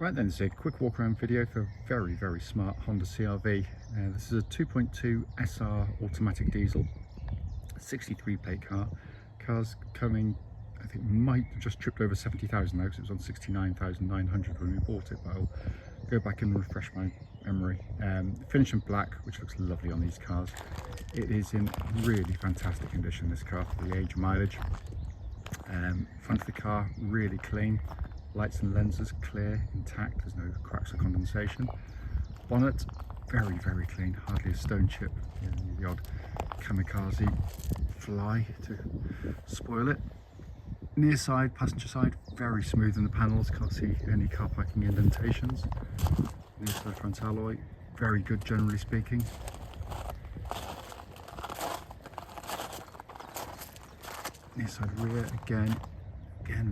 Right then, it's a quick walk around video for a very smart Honda CR-V. This is a 2.2 SR automatic diesel, 63 plate car. Car's coming, I think might have just tripped over 70,000 now because it was on 69,900 when we bought it, but I'll go back and refresh my memory. Finish in black, which looks lovely on these cars. It is in really fantastic condition, this car, for the age and mileage. Front of the car really clean. Lights and lenses clear, intact, there's no cracks or condensation. Bonnet, very clean, hardly a stone chip. The odd kamikaze fly to spoil it. Near side, passenger side, very smooth in the panels, can't see any car parking indentations. Near side front alloy, very good generally speaking. Near side rear, again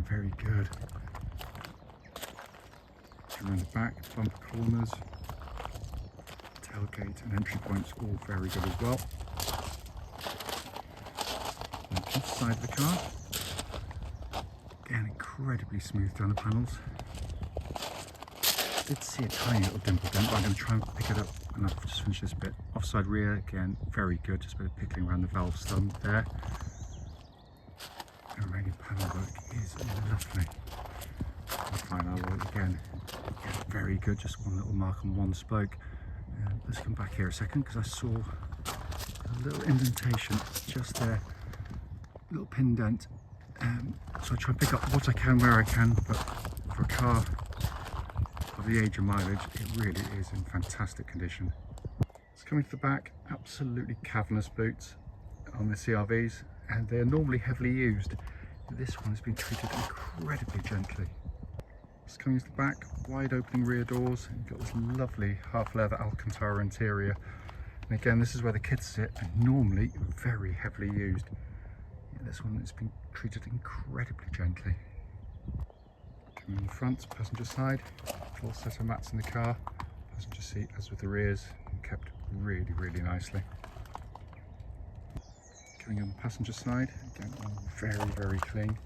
very good. Around the back, bumper corners, tailgate and entry points, all very good as well. And inside the car, again incredibly smooth down the panels. Did see a tiny little dimple dent, but I'm going to try and pick it up and I've just finished this bit. Offside rear, again very good, just a bit of pickling around the valve stump there. The remaining panel work is lovely. Fine alloy again, very good, just one little mark on one spoke. Let's come back here a second because I saw a little indentation just there, little pin dent. So I try and pick up what I can where I can, but for a car of the age and mileage, it really is in fantastic condition. It's coming to the back, absolutely cavernous boots on the CR-Vs, and they're normally heavily used. This one has been treated incredibly gently. It's coming to the back, wide opening rear doors. You've got this lovely half leather Alcantara interior. And again, this is where the kids sit, and normally very heavily used. This one has been treated incredibly gently. Coming in the front, passenger side, full set of mats in the car. Passenger seat, as with the rears, kept really nicely. Coming on the passenger side, again, all very clean.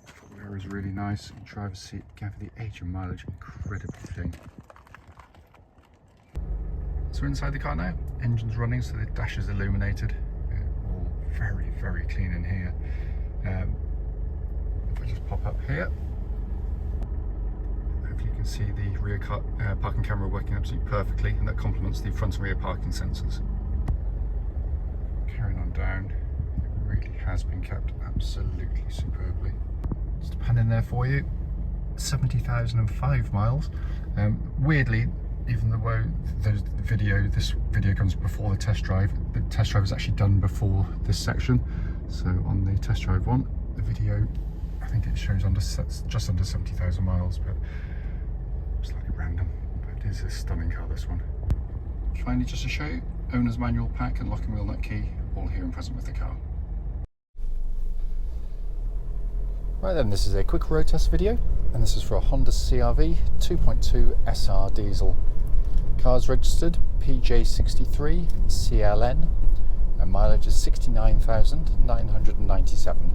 Footwear is really nice. Driver's seat, again for the age and mileage, incredibly clean. So we're inside the car now. Engine's running, so the dash is illuminated. All very clean in here. If I just pop up here, hopefully you can see the rear parking camera working absolutely perfectly, and that complements the front and rear parking sensors. Carrying on down, it really has been kept absolutely superbly. Just a pan in there for you, 70,005 miles. Weirdly, even though this video comes before the test drive was actually done before this section. So on the test drive one, the video, I think it shows just under 70,000 miles, but slightly random. But it is a stunning car, this one. Finally, just to show you, owner's manual pack and locking wheel nut key, all here and present with the car. Right then, this is a quick road test video, and this is for a Honda CR-V 2.2 SR diesel. Car's registered PJ63CLN, and mileage is 69,997.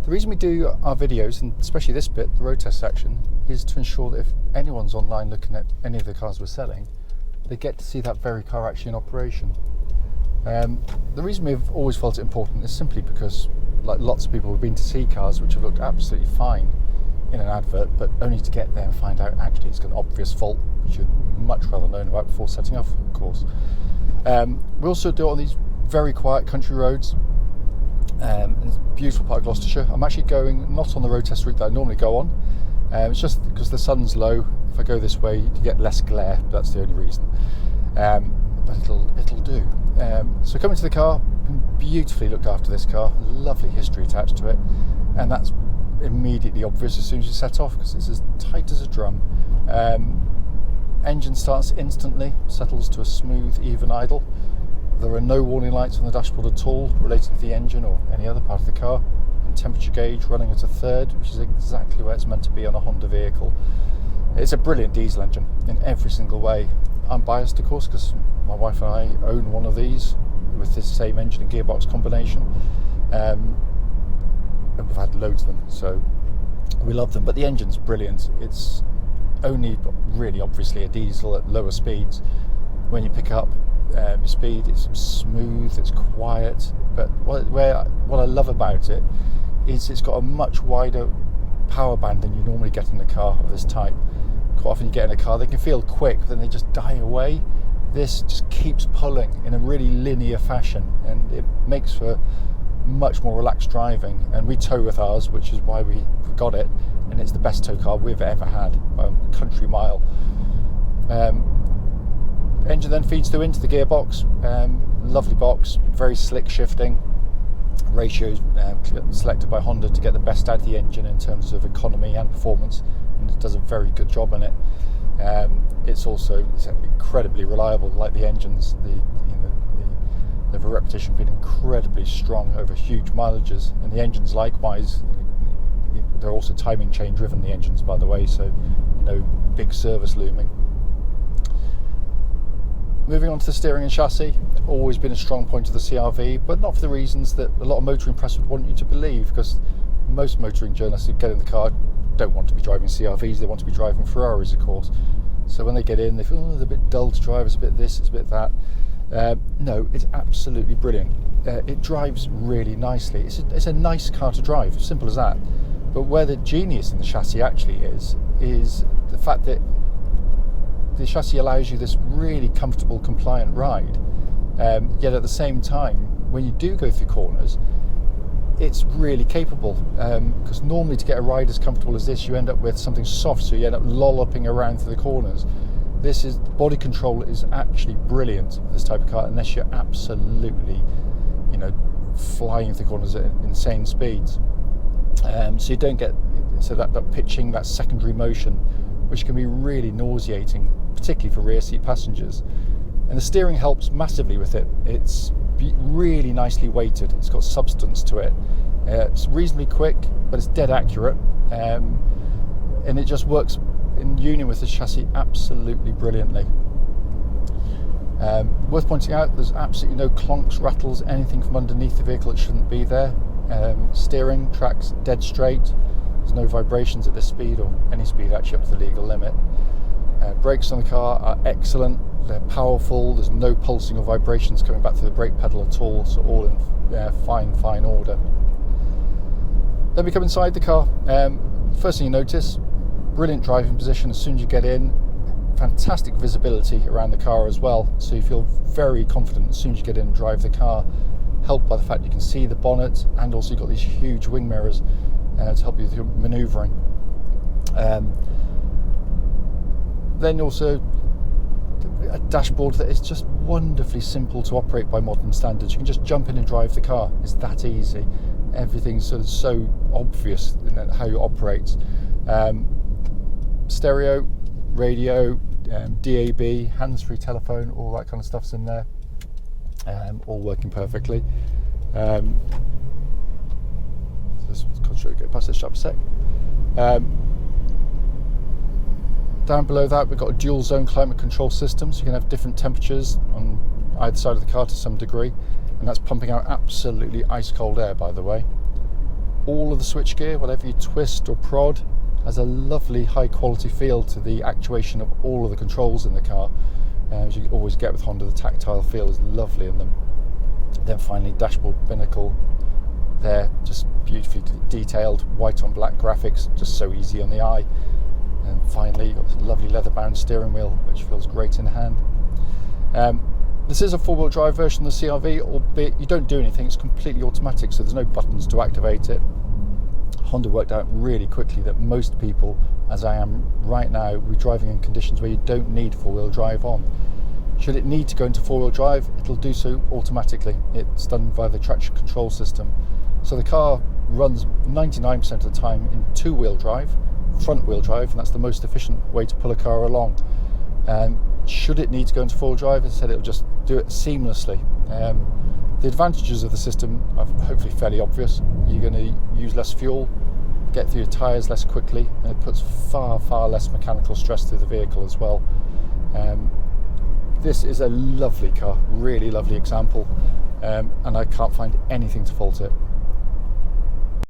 The reason we do our videos, and especially this bit, the road test section, is to ensure that if anyone's online looking at any of the cars we're selling, they get to see that very car actually in operation. The reason we've always felt it important is simply because, like lots of people, have been to see cars which have looked absolutely fine in an advert, but only to get there and find out actually it's got an obvious fault, which you'd much rather known about before setting off, of course. We also do it on these very quiet country roads. It's a beautiful part of Gloucestershire. I'm actually going not on the road test route that I normally go on. It's just because the sun's low. If I go this way, you get less glare, but that's the only reason. But it'll do. So coming to the car, beautifully looked after this car, lovely history attached to it, and that's immediately obvious as soon as you set off because it's as tight as a drum. Engine starts instantly, settles to a smooth, even idle. There are no warning lights on the dashboard at all relating to the engine or any other part of the car, and temperature gauge running at a third, which is exactly where it's meant to be on a Honda vehicle. It's a brilliant diesel engine in every single way. I'm biased, of course, because my wife and I own one of these with this same engine and gearbox combination. And we've had loads of them, so We love them, but the engine's brilliant. It's only really obviously a diesel at lower speeds. When you pick up your speed, it's smooth, it's quiet, but what I love about it is it's got a much wider power band than you normally get in a car of this type. Quite often you get in a car, they can feel quick, but then they just die away. This just keeps pulling in a really linear fashion, and it makes for much more relaxed driving. And we tow with ours, which is why we got it, and it's the best tow car we've ever had by a country mile. Engine then feeds through into the gearbox. Lovely box, very slick shifting. Ratios selected by Honda to get the best out of the engine in terms of economy and performance, and it does a very good job on it. It's incredibly reliable, like the engines. They have a reputation for being incredibly strong over huge mileages, and the engines likewise. They're also timing chain driven, the engines, by the way, so no big service looming. Moving on to the steering and chassis, always been a strong point of the CR-V, but not for the reasons that a lot of motoring press would want you to believe, because most motoring journalists who get in the car don't want to be driving CR-Vs, they want to be driving Ferraris, of course. So when they get in, they feel, oh, it's a bit dull to drive, it's a bit this, it's a bit that. No, it's absolutely brilliant. It drives really nicely. It's a nice car to drive, simple as that. But where the genius in the chassis actually is the fact that the chassis allows you this really comfortable, compliant ride, yet at the same time, when you do go through corners, it's really capable, because normally to get a ride as comfortable as this, you end up with something soft, so you end up lolloping around through the corners. Body control is actually brilliant for this type of car, unless you're absolutely, flying through corners at insane speeds. So you don't get that pitching, that secondary motion, which can be really nauseating, particularly for rear seat passengers. And the steering helps massively with it. It's really nicely weighted. It's got substance to it. It's reasonably quick, but it's dead accurate, and it just works in union with the chassis absolutely brilliantly. Worth pointing out, there's absolutely no clonks, rattles, anything from underneath the vehicle that shouldn't be there. Steering tracks dead straight. There's no vibrations at this speed, or any speed actually up to the legal limit. Brakes on the car are excellent. They're powerful. There's no pulsing or vibrations coming back to the brake pedal at all, so all in fine order. Then we come inside the car. First thing you notice, brilliant driving position as soon as you get in. Fantastic visibility around the car as well, so you feel very confident as soon as you get in and drive the car, helped by the fact you can see the bonnet, and also you've got these huge wing mirrors to help you with your manoeuvring. Then also a dashboard that is just wonderfully simple to operate by modern standards. You can just jump in and drive the car. It's that easy. Everything's sort of so obvious in how it operates. Stereo, radio, DAB, hands-free telephone, all that kind of stuff's in there, all working perfectly. Just get past this shop a sec. Down below that, we've got a dual zone climate control system, so you can have different temperatures on either side of the car to some degree, and that's pumping out absolutely ice cold air, by the way. All of the switchgear, whatever you twist or prod, has a lovely high quality feel to the actuation of all of the controls in the car. As you always get with Honda, the tactile feel is lovely in them. Then finally, dashboard binnacle there, just beautifully detailed, white on black graphics, just so easy on the eye. And finally, you've got this lovely leather bound steering wheel, which feels great in hand. This is a four-wheel drive version of the CR-V, albeit you don't do anything, it's completely automatic, so there's no buttons to activate it. Honda worked out really quickly that most people, as I am right now, will be driving in conditions where you don't need four-wheel drive on. Should it need to go into four-wheel drive, it'll do so automatically. It's done via the traction control system. So the car runs 99% of the time in two-wheel drive, front-wheel drive, and that's the most efficient way to pull a car along. Should it need to go into four-wheel drive, as I said, it'll just do it seamlessly. The advantages of the system are hopefully fairly obvious. You're going to use less fuel, get through your tyres less quickly, and it puts far less mechanical stress through the vehicle as well. This is a lovely car, really lovely example, and I can't find anything to fault it.